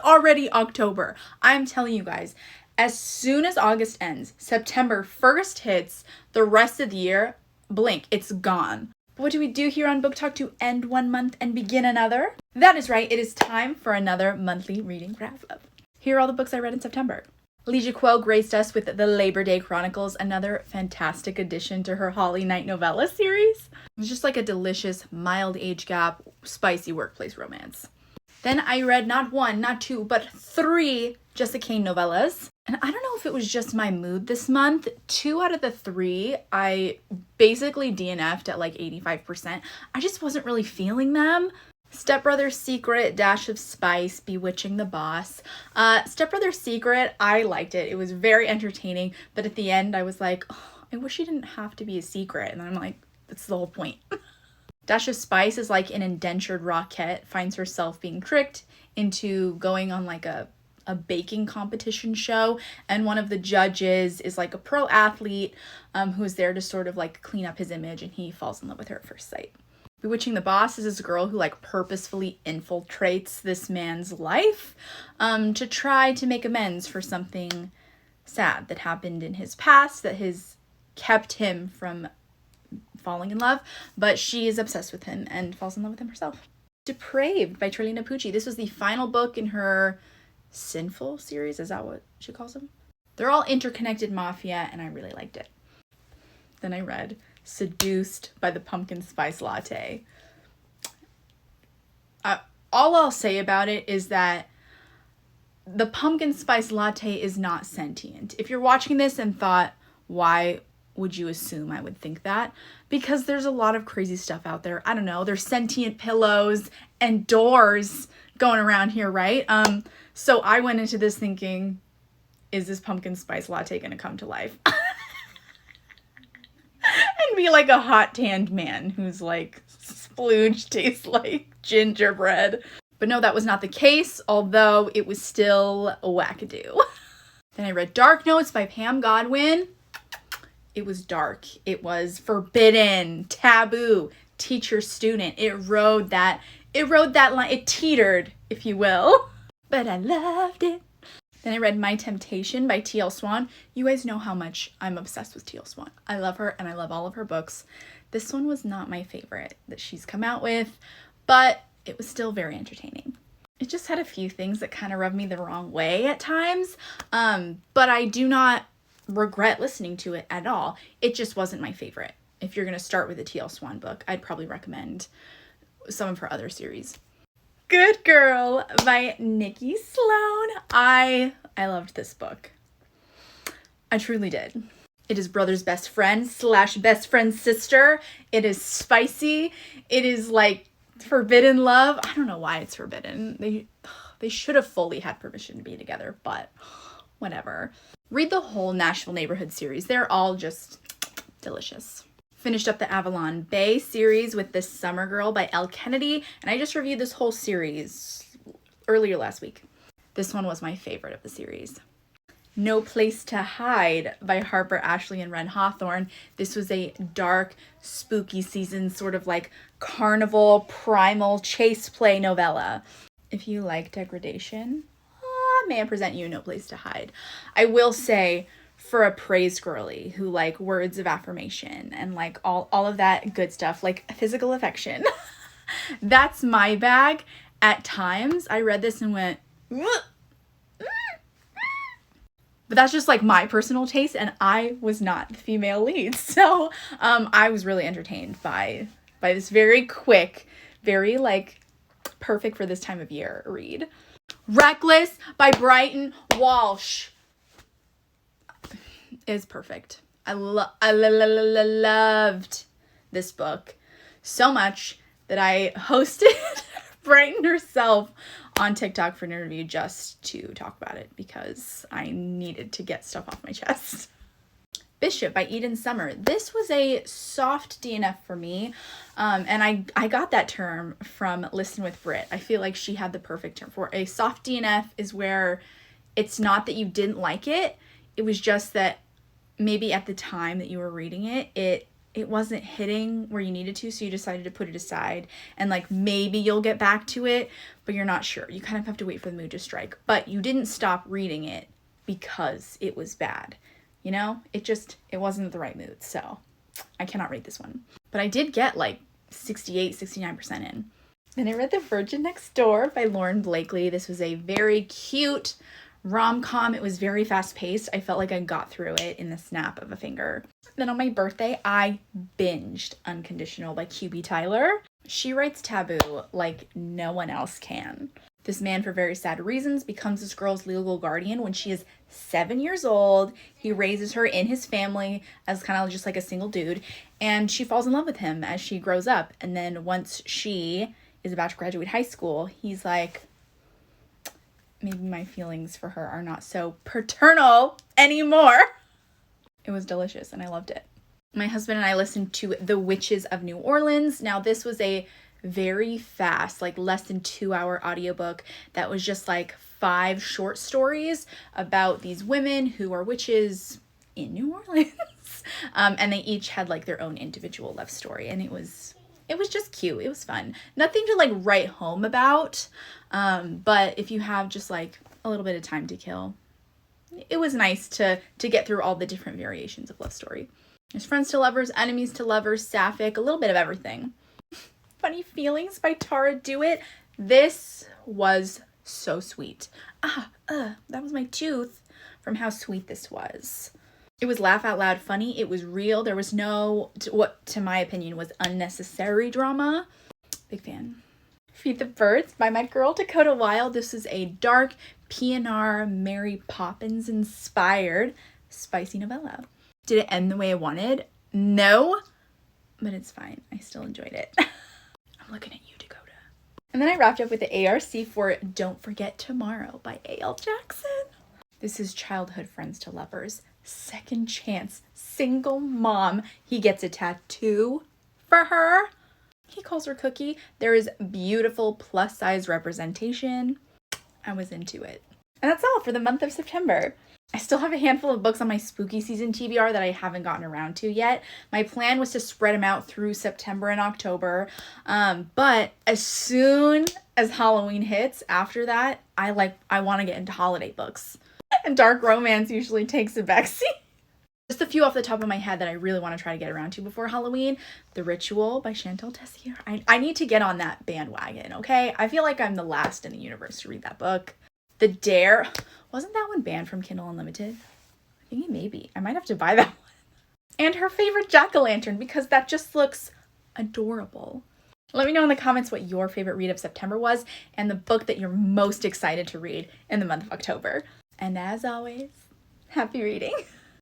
already October. I'm telling you guys, as soon as August ends, September 1st hits, the rest of the year, blink, it's gone. What do we do here on Book Talk to end one month and begin another? That is right, it is time for another monthly reading wrap-up. Here are all the books I read in September. Alicia Kuo graced us with the Labor Day Chronicles, another fantastic addition to her Holly Knight novella series. It was just like a delicious, mild age gap, spicy workplace romance. Then I read not one, not two, but 3 Jessica Cain novellas. And I don't know if it was just my mood this month. 2 out of the 3, I basically DNF'd at like 85%. I just wasn't really feeling them. Stepbrother's Secret, Dash of Spice, Bewitching the Boss. Stepbrother's Secret, I liked it. It was very entertaining. But at the end, I was like, oh, I wish he didn't have to be a secret. And I'm like, that's the whole point. Dash of Spice is like an indentured Rockette finds herself being tricked into going on like a baking competition show, and one of the judges is like a pro athlete who's there to sort of like clean up his image, and he falls in love with her at first sight. Bewitching the Boss is this girl who like purposefully infiltrates this man's life to try to make amends for something sad that happened in his past that has kept him from falling in love, but she is obsessed with him and falls in love with him herself. Depraved by Trilina Pucci. This was the final book in her Sinful series. Is that what she calls them? They're all interconnected mafia, and I really liked it. Then I read Seduced by the Pumpkin Spice Latte. All I'll say about it is that the pumpkin spice latte is not sentient. If you're watching this and thought, why would you assume I would think that? Because there's a lot of crazy stuff out there. I don't know. There's sentient pillows and doors going around here, right? So I went into this thinking, is this pumpkin spice latte going to come to life? And be like a hot tanned man who's like, splooge tastes like gingerbread. But no, that was not the case, although it was still a wackadoo. Then I read Dark Notes by Pam Godwin. It was dark. It was forbidden, taboo, teacher student. It rode that line. It teetered, if you will. But I loved it. Then I read My Temptation by T.L. Swan. You guys know how much I'm obsessed with T.L. Swan. I love her and I love all of her books. This one was not my favorite that she's come out with, but it was still very entertaining. It just had a few things that kind of rubbed me the wrong way at times, but I do not regret listening to it at all. It just wasn't my favorite. If you're going to start with a T.L. Swan book, I'd probably recommend some of her other series. Good Girl by Nikki Sloan. I loved this book. I truly did. It is brother's best friend / best friend's sister. It is spicy. It is like forbidden love. I don't know why it's forbidden. They should have fully had permission to be together, but whatever. Read the whole Nashville Neighborhood series. They're all just delicious. Finished up the Avalon Bay series with This Summer Girl by Elle Kennedy, and I just reviewed this whole series earlier last week. This one was my favorite of the series. No Place to Hide by Harper Ashley and Ren Hawthorne. This was a dark, spooky season, sort of like carnival, primal chase play novella. If you like degradation, may I present you No Place to Hide. I will say, for a praise girly who like words of affirmation and like all of that good stuff, like physical affection, that's my bag. At times, I read this and went, but that's just like my personal taste, and I was not the female lead. So I was really entertained by this very quick, very like perfect for this time of year read. Reckless by Brighton Walsh is perfect. I loved this book so much that I hosted Brighton herself on TikTok for an interview just to talk about it because I needed to get stuff off my chest. Bishop by Eden Summer. This was a soft DNF for me, and I got that term from Listen with Brit. I feel like she had the perfect term for it. A soft DNF is where it's not that you didn't like it, it was just that maybe at the time that you were reading it, it it wasn't hitting where you needed to, so you decided to put it aside, and like maybe you'll get back to it, but you're not sure. You kind of have to wait for the mood to strike. But you didn't stop reading it because it was bad. You know, it wasn't the right mood. So I cannot rate this one. But I did get like 69% in. Then I read The Virgin Next Door by Lauren Blakely. This was a very cute rom-com. It was very fast-paced. I felt like I got through it in the snap of a finger. Then on my birthday, I binged Unconditional by QB Tyler. She writes taboo like no one else can. This man, for very sad reasons, becomes this girl's legal guardian when she is 7 years old. He raises her in his family as kind of just like a single dude, and she falls in love with him as she grows up. And then once she is about to graduate high school, he's like, maybe my feelings for her are not so paternal anymore. It was delicious and I loved it. My husband and I listened to The Witches of New Orleans. Now this was a very fast, like less than 2-hour audiobook that was just like 5 short stories about these women who are witches in New Orleans. And they each had like their own individual love story, and it was just cute. It was fun. Nothing to like write home about. But if you have just like a little bit of time to kill, it was nice to get through all the different variations of love story. There's friends to lovers, enemies to lovers, sapphic, a little bit of everything. Funny Feelings by Tara Dewitt. This was so sweet. That was my tooth from how sweet this was. It was laugh out loud funny. It was real. There was no, what to my opinion was unnecessary drama. Big fan. Feed the Birds by my girl Dakota Wilde. This is a dark PNR Mary Poppins inspired spicy novella. Did it end the way I wanted? No, but it's fine. I still enjoyed it. I'm looking at you, Dakota. And then I wrapped up with the ARC for Don't Forget Tomorrow by A.L. Jackson. This is childhood friends to lovers. Second chance, single mom. He gets a tattoo for her. He calls her Cookie. There is beautiful plus size representation. I was into it. And that's all for the month of September. I still have a handful of books on my spooky season TBR that I haven't gotten around to yet. My plan was to spread them out through September and October. But as soon as Halloween hits, after that, I want to get into holiday books. And dark romance usually takes a backseat. Just a few off the top of my head that I really want to try to get around to before Halloween. The Ritual by Chantal Tessier. I need to get on that bandwagon, okay? I feel like I'm the last in the universe to read that book. The Dare. Wasn't that one banned from Kindle Unlimited? I think it may be. I might have to buy that one. And her favorite jack-o'-lantern, because that just looks adorable. Let me know in the comments what your favorite read of September was and the book that you're most excited to read in the month of October. And as always, happy reading.